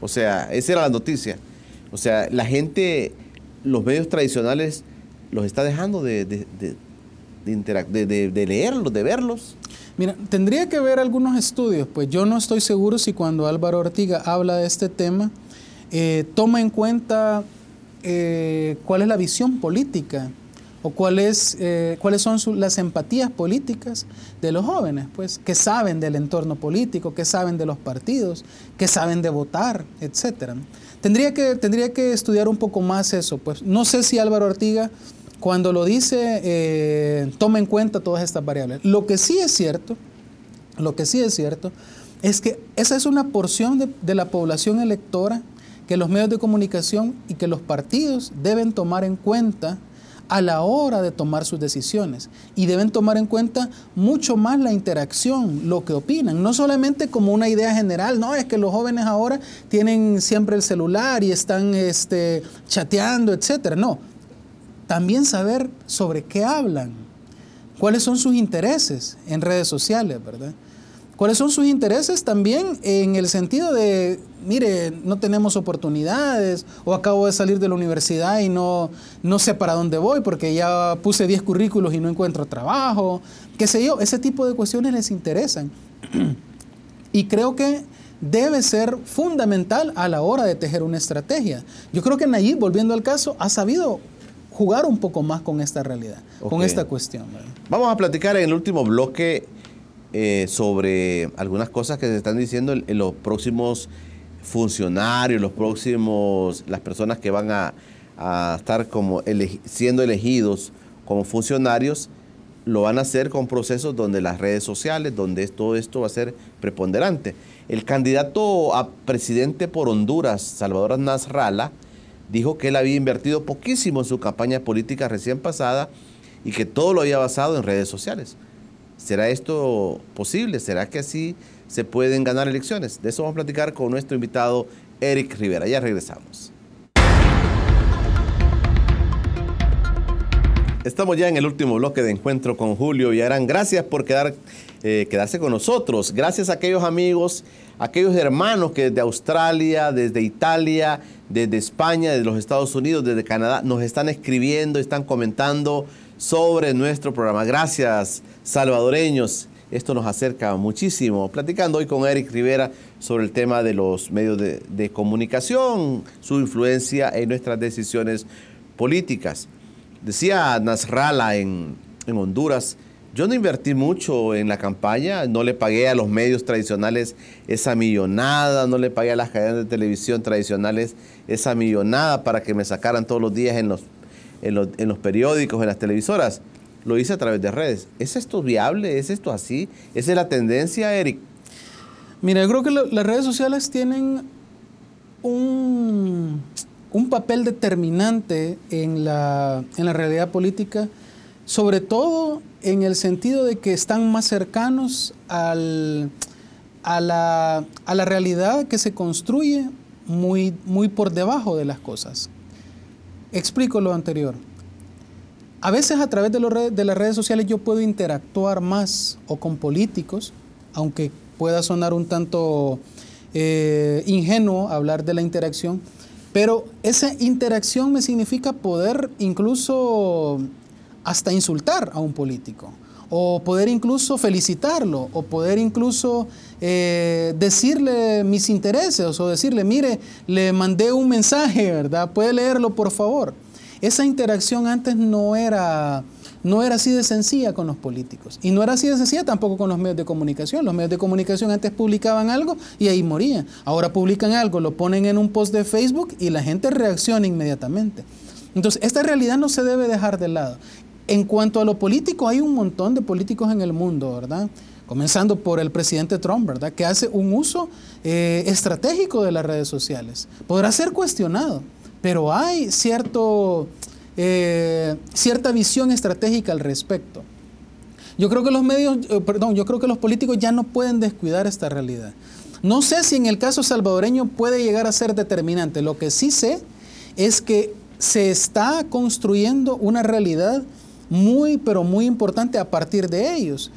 A: O sea, esa era la noticia. O sea, la gente, los medios tradicionales los está dejando de leerlos, de verlos.
B: Mira, tendría que ver algunos estudios, pues yo no estoy seguro si cuando Álvaro Ortiga habla de este tema, toma en cuenta cuál es la visión política o cuáles son las empatías políticas de los jóvenes, pues, que saben del entorno político, que saben de los partidos, que saben de votar, etcétera. Tendría que estudiar un poco más eso, pues no sé si Álvaro Ortiga cuando lo dice, toma en cuenta todas estas variables. Lo que sí es cierto es que esa es una porción de la población electora que los medios de comunicación y que los partidos deben tomar en cuenta a la hora de tomar sus decisiones. Y deben tomar en cuenta mucho más la interacción, lo que opinan. No solamente como una idea general, no, es que los jóvenes ahora tienen siempre el celular y están chateando, etcétera. No. También saber sobre qué hablan, cuáles son sus intereses en redes sociales, ¿verdad? ¿Cuáles son sus intereses también en el sentido de, mire, no tenemos oportunidades o acabo de salir de la universidad y no sé para dónde voy porque ya puse 10 currículos y no encuentro trabajo, qué sé yo, ese tipo de cuestiones les interesan. Y creo que debe ser fundamental a la hora de tejer una estrategia. Yo creo que Nayib, volviendo al caso, ha sabido jugar un poco más con esta realidad, con esta cuestión, ¿verdad? Vamos
A: a platicar en el último bloque sobre algunas cosas que se están diciendo en los próximos funcionarios, las personas que van a estar como siendo elegidos como funcionarios, lo van a hacer con procesos donde las redes sociales, donde todo esto va a ser preponderante. El candidato a presidente por Honduras, Salvador Nasralla, dijo que él había invertido poquísimo en su campaña política recién pasada y que todo lo había basado en redes sociales. ¿Será esto posible? ¿Será que así se pueden ganar elecciones? De eso vamos a platicar con nuestro invitado Eric Rivera. Ya regresamos. Estamos ya en el último bloque de Encuentro con Julio Villagrán. Gracias por quedarse con nosotros. Gracias a aquellos amigos, aquellos hermanos que desde Australia, desde Italia, desde España, desde los Estados Unidos, desde Canadá, nos están escribiendo, están comentando sobre nuestro programa. Gracias, salvadoreños. Esto nos acerca muchísimo. Platicando hoy con Eric Rivera sobre el tema de los medios de comunicación, su influencia en nuestras decisiones políticas. Decía Nasralla en Honduras, yo no invertí mucho en la campaña, no le pagué a los medios tradicionales esa millonada, no le pagué a las cadenas de televisión tradicionales esa millonada para que me sacaran todos los días en los periódicos, en las televisoras. Lo hice a través de redes. ¿Es esto viable? ¿Es esto así? ¿Esa es la tendencia, Eric?
B: Mira, yo creo que las redes sociales tienen un papel determinante en la realidad política, sobre todo en el sentido de que están más cercanos a la realidad que se construye muy, muy por debajo de las cosas. Explico lo anterior. A veces a través de las redes sociales yo puedo interactuar más o con políticos, aunque pueda sonar un tanto ingenuo hablar de la interacción, pero esa interacción me significa poder incluso hasta insultar a un político, o poder incluso felicitarlo, o poder incluso decirle mis intereses, o decirle, mire, le mandé un mensaje, ¿verdad? ¿Puede leerlo, por favor? Esa interacción antes no era así de sencilla con los políticos. Y no era así de sencilla tampoco con los medios de comunicación. Los medios de comunicación antes publicaban algo y ahí morían. Ahora publican algo, lo ponen en un post de Facebook y la gente reacciona inmediatamente. Entonces, esta realidad no se debe dejar de lado. En cuanto a lo político, hay un montón de políticos en el mundo, ¿verdad? Comenzando por el presidente Trump, ¿verdad? Que hace un uso estratégico de las redes sociales. Podrá ser cuestionado, pero hay cierta visión estratégica al respecto. Yo creo que yo creo que los políticos ya no pueden descuidar esta realidad. No sé si en el caso salvadoreño puede llegar a ser determinante. Lo que sí sé es que se está construyendo una realidad muy, pero muy importante a partir de ellos.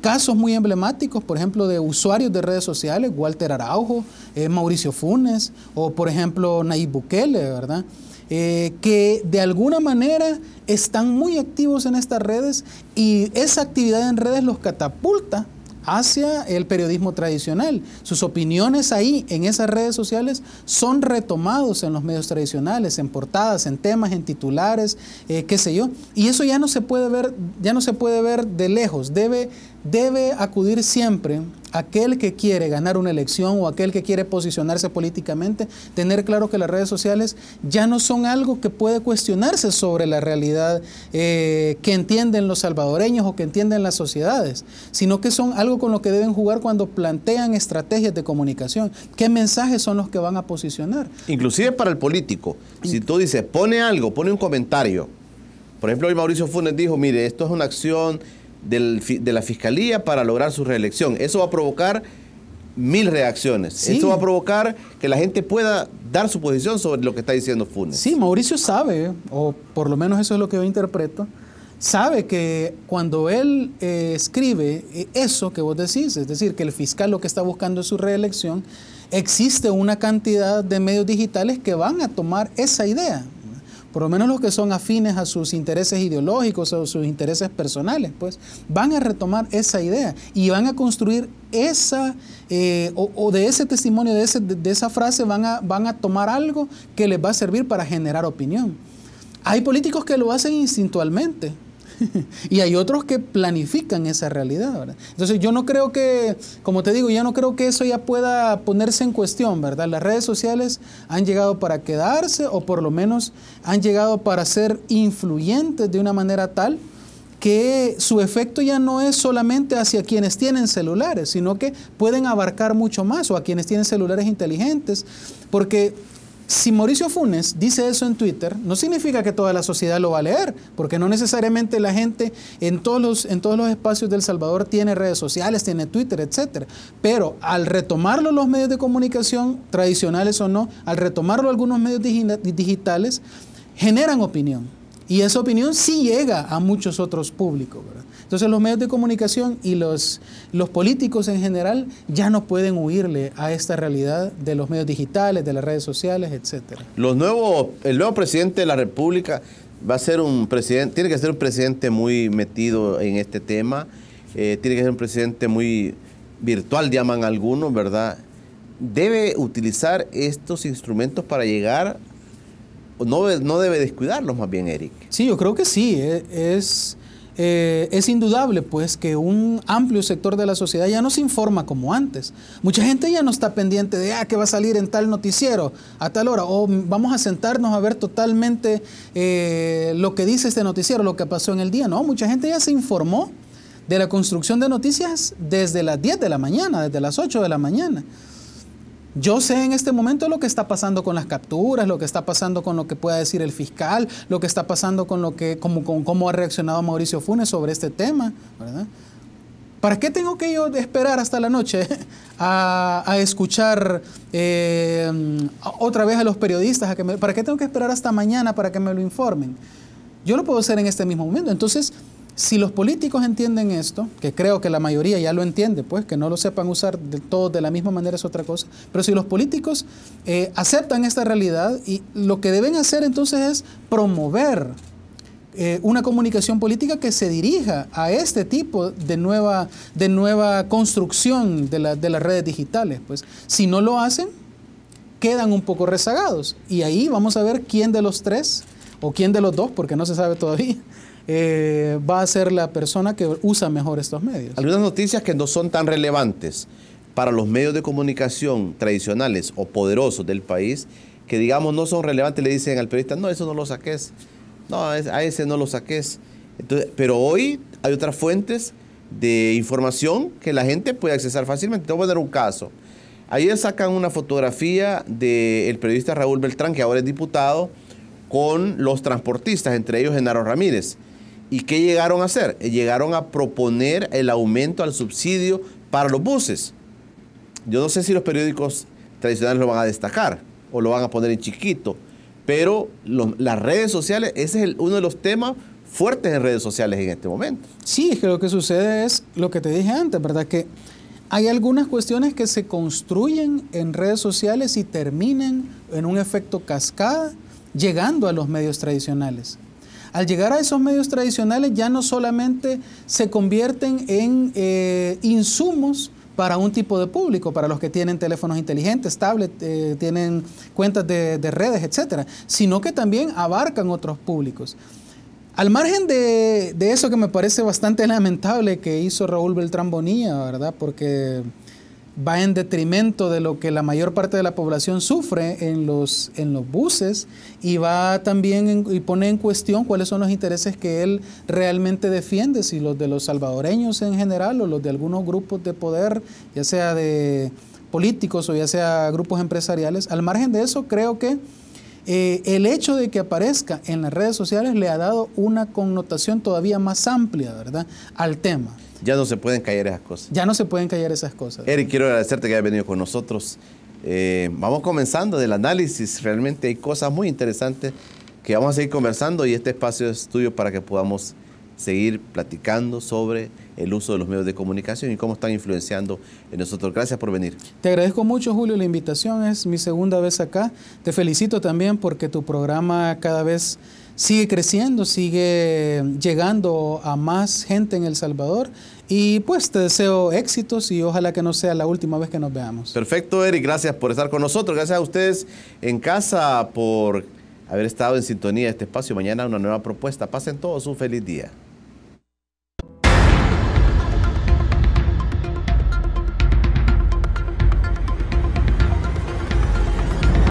B: Casos muy emblemáticos, por ejemplo, de usuarios de redes sociales, Walter Araujo, Mauricio Funes, o por ejemplo Nayib Bukele, ¿verdad? Que de alguna manera están muy activos en estas redes y esa actividad en redes los catapulta hacia el periodismo tradicional. Sus opiniones ahí, en esas redes sociales, son retomados en los medios tradicionales, en portadas, en temas, en titulares, qué sé yo. Y eso ya no se puede ver de lejos. Debe acudir siempre aquel que quiere ganar una elección o aquel que quiere posicionarse políticamente, tener claro que las redes sociales ya no son algo que puede cuestionarse sobre la realidad que entienden los salvadoreños o que entienden las sociedades, sino que son algo con lo que deben jugar cuando plantean estrategias de comunicación. ¿Qué mensajes son los que van a posicionar?
A: Inclusive para el político, si tú dices, pone algo, pone un comentario. Por ejemplo, hoy Mauricio Funes dijo, mire, esto es una acción de la Fiscalía para lograr su reelección. Eso va a provocar 1000 reacciones. Sí. Eso va a provocar que la gente pueda dar su posición sobre lo que está diciendo Funes.
B: Sí, Mauricio sabe, o por lo menos eso es lo que yo interpreto, sabe que cuando él escribe eso que vos decís, es decir, que el fiscal lo que está buscando es su reelección, existe una cantidad de medios digitales que van a tomar esa idea. Por lo menos los que son afines a sus intereses ideológicos o sus intereses personales, pues van a retomar esa idea y van a construir esa, o de ese testimonio, de esa frase van a tomar algo que les va a servir para generar opinión. Hay políticos que lo hacen instintualmente y hay otros que planifican esa realidad, ¿verdad? Entonces yo no creo que, como te digo, ya no creo que eso ya pueda ponerse en cuestión, ¿verdad? Las redes sociales han llegado para quedarse o por lo menos han llegado para ser influyentes de una manera tal que su efecto ya no es solamente hacia quienes tienen celulares, sino que pueden abarcar mucho más, o a quienes tienen celulares inteligentes, porque si Mauricio Funes dice eso en Twitter, no significa que toda la sociedad lo va a leer, porque no necesariamente la gente en todos los espacios de El Salvador tiene redes sociales, tiene Twitter, etc. Pero al retomarlo los medios de comunicación, tradicionales o no, al retomarlo algunos medios digitales, generan opinión. Y esa opinión sí llega a muchos otros públicos, ¿verdad? Entonces los medios de comunicación y los políticos en general ya no pueden huirle a esta realidad de los medios digitales, de las redes sociales, etc.
A: El nuevo presidente de la República va a ser tiene que ser un presidente muy metido en este tema, tiene que ser un presidente muy virtual, llaman algunos, ¿verdad? Debe utilizar estos instrumentos para llegar. No debe descuidarlos más bien, Eric.
B: Sí, yo creo que sí. Es indudable, pues, que un amplio sector de la sociedad ya no se informa como antes. Mucha gente ya no está pendiente de que va a salir en tal noticiero a tal hora, o vamos a sentarnos a ver totalmente lo que dice este noticiero, lo que pasó en el día. No, mucha gente ya se informó de la construcción de noticias desde las 10 de la mañana, desde las 8 de la mañana. Yo sé en este momento lo que está pasando con las capturas, lo que está pasando con lo que pueda decir el fiscal, lo que está pasando con lo que, con cómo ha reaccionado Mauricio Funes sobre este tema, ¿verdad? ¿Para qué tengo que yo esperar hasta la noche a escuchar otra vez a los periodistas? ¿Para qué tengo que esperar hasta mañana para que me lo informen? Yo lo puedo hacer en este mismo momento. Entonces, si los políticos entienden esto, que creo que la mayoría ya lo entiende, pues que no lo sepan usar todos de la misma manera es otra cosa, pero si los políticos aceptan esta realidad, y lo que deben hacer entonces es promover una comunicación política que se dirija a este tipo de nueva construcción de las redes digitales. Pues, si no lo hacen, quedan un poco rezagados. Y ahí vamos a ver quién de los tres, o quién de los dos, porque no se sabe todavía, va a ser la persona que usa mejor estos medios.
A: Algunas noticias que no son tan relevantes para los medios de comunicación tradicionales o poderosos del país, que digamos no son relevantes, le dicen al periodista, no, eso no lo saques. No, a ese no lo saques. Entonces, pero hoy hay otras fuentes de información que la gente puede accesar fácilmente. Te voy a poner un caso. Ayer sacan una fotografía del periodista Raúl Beltrán, que ahora es diputado, con los transportistas, entre ellos Genaro Ramírez. ¿Y qué llegaron a hacer? Llegaron a proponer el aumento al subsidio para los buses. Yo no sé si los periódicos tradicionales lo van a destacar o lo van a poner en chiquito, pero las redes sociales, ese es uno de los temas fuertes en redes sociales en este momento.
B: Sí, es que lo que sucede es lo que te dije antes, ¿verdad? Que hay algunas cuestiones que se construyen en redes sociales y terminan en un efecto cascada, llegando a los medios tradicionales. Al llegar a esos medios tradicionales ya no solamente se convierten en insumos para un tipo de público, para los que tienen teléfonos inteligentes, tablets, tienen cuentas de redes, etcétera, sino que también abarcan otros públicos. Al margen de eso que me parece bastante lamentable que hizo Raúl Beltrán Bonilla, ¿verdad? Porque va en detrimento de lo que la mayor parte de la población sufre en los buses, y va también y pone en cuestión cuáles son los intereses que él realmente defiende, si los de los salvadoreños en general o los de algunos grupos de poder, ya sea de políticos o ya sea grupos empresariales. Al margen de eso, creo que el hecho de que aparezca en las redes sociales le ha dado una connotación todavía más amplia, ¿verdad?, al tema.
A: Ya no se pueden callar esas cosas.
B: Ya no se pueden callar esas cosas.
A: Eric, quiero agradecerte que hayas venido con nosotros. Vamos comenzando del análisis. Realmente hay cosas muy interesantes que vamos a seguir conversando, y este espacio es tuyo para que podamos seguir platicando sobre el uso de los medios de comunicación y cómo están influenciando en nosotros. Gracias por venir.
B: Te agradezco mucho, Julio, la invitación. Es mi segunda vez acá. Te felicito también porque tu programa cada vez sigue creciendo, sigue llegando a más gente en El Salvador, y pues te deseo éxitos y ojalá que no sea la última vez que nos veamos.
A: Perfecto, Eric, gracias por estar con nosotros, gracias a ustedes en casa por haber estado en sintonía de este espacio. Mañana una nueva propuesta. Pasen todos un feliz día.